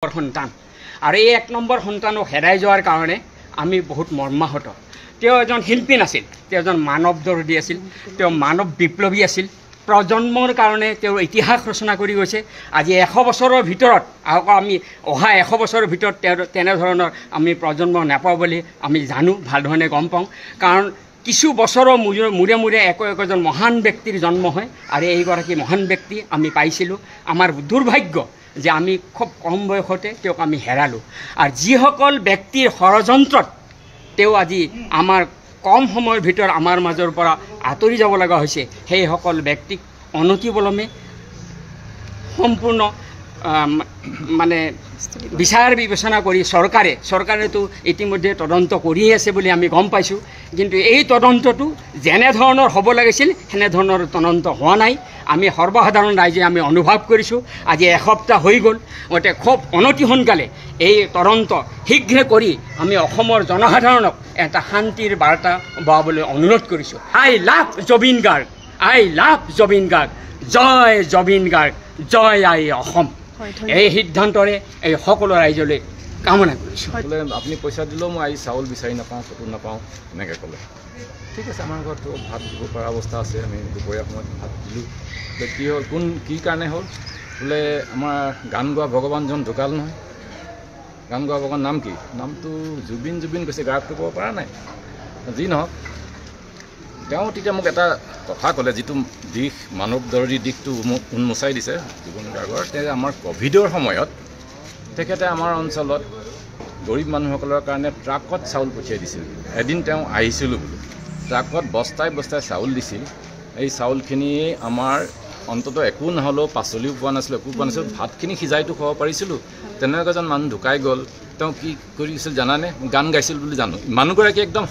সন্তান আৰু এই 1 নম্বৰ সন্তানক হেৰাই যোৱাৰ কাৰণে আমি বহুত মৰ্মাহত। তেওঁ এজন শিল্পী নাছিল, তেওঁ এজন মানৱ দৰ্দী আছিল, তেওঁ মানৱ বিপ্লৱী আছিল। প্ৰজন্মৰ কাৰণে তেওঁৰ ইতিহাস ৰচনা কৰি গৈছে। আজি 100 বছৰৰ ভিতৰত আমি অহা 100 বছৰৰ ভিতৰত তেওঁ তেনেধৰণৰ আমি প্ৰজন্ম নাপাওঁ বুলি আমি জানো, ভাল ধৰণে গম পাওঁ। কাৰণ কিছু বছৰৰ মূৰে মূৰে একোজন মহান ব্যক্তিৰ জন্ম হয় আৰু এইগৰাকী মহান ব্যক্তি আমি পাইছিলোঁ। আমাৰ দুৰ্ভাগ্য যে আমি খুব কম বয়সতে তেওঁক আমি হেৰালোঁ। আৰু যিসকল ব্যক্তিৰ ষড়যন্ত্ৰত তেওঁ আজি আমাৰ কম সময়ৰ ভিতৰত আমাৰ মাজৰ পৰা আঁতৰি যাব লগা হৈছে, সেইসকল ব্যক্তিক অনতিপলমে সম্পূৰ্ণ মানে বিচাৰ বিবেচনা কৰি চৰকাৰেতো ইতিমধ্যে তদন্ত কৰিয়ে আছে বুলি আমি গম পাইছোঁ। কিন্তু এই তদন্তটো যেনেধৰণৰ হ'ব লাগিছিল সেনেধৰণৰ তদন্ত হোৱা নাই। আমি সৰ্বসাধাৰণ ৰাইজে আমি অনুভৱ কৰিছোঁ। আজি এসপ্তাহ হৈ গ'ল, গতিকে খুব অনতি সোনকালে এই তদন্ত শীঘ্ৰে কৰি আমি অসমৰ জনসাধাৰণক এটা শান্তিৰ বাৰ্তা বহাবলৈ অনুৰোধ কৰিছোঁ। I love Zubeen Garg, I love Zubeen Garg, জয় জুবিন গাৰ্গ, জয় আই অসম। এই সিদ্ধান্তৰে এই সকলো ৰাইজলৈ কামনা কৰিছোঁ। বোলে আপুনি পইচা দিলেও মই আজি চাউল বিচাৰি নাপাওঁ, ক'তো নাপাওঁ, এনেকৈ ক'লে। ঠিক আছে, আমাৰ ঘৰতো ভাত দিব পৰা অৱস্থা আছে, আমি দুপৰীয়া সময়ত ভাত দিলোঁ। কি হ'ল, কি কাৰণে হ'ল বোলে আমাৰ গান গোৱা ভগৱানজন ঢুকাল নহয়। গান গোৱা ভগৱান নাম কি? নামটো জুবিন কৈছে, গায়কটো ক'ব পৰা নাই। যি নহওক, তেওঁ তেতিয়া মোক এটা কথা ক'লে, যিটো দিশ মানৱ দৰ্দী দিশটো মোক উন্মোচাই দিছে জুবিন গাৰ্গৰ। তেওঁ আমাৰ ক'ভিডৰ সময়ত তেখেতে আমাৰ অঞ্চলত গৰীব মানুহসকলৰ কাৰণে ট্ৰাকত চাউল পঠিয়াই দিছিল। এদিন তেওঁ আহিছিলোঁ বোলো, ট্ৰাকত বস্তাই বস্তাই চাউল দিছিল। এই চাউলখিনিয়ে আমাৰ অন্ততঃ একো নহ'লেও পাচলিও পোৱা নাছিলোঁ, একো পোৱা নাছিলোঁ, ভাতখিনি সিজাইতো খুৱাব পাৰিছিলোঁ। তেনেকুৱা এজন মানুহ ঢুকাই গ'ল। তেওঁ কি কৰিছিল জানানে? গান গাইছিল বুলি জানো। মানুহগৰাকী একদম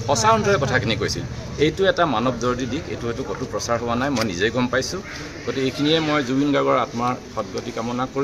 সঁচা অন্তৰে কথাখিনি কৈছিল। এইটো এটা মানৱ দৰ্দী দিশ, এইটো হয়তো ক'তো প্ৰচাৰ হোৱা নাই, মই নিজেই গম পাইছোঁ। গতিকে এইখিনিয়ে মই জুবিন গাৰ্গৰ আত্মাৰ সদগতি কামনা কৰি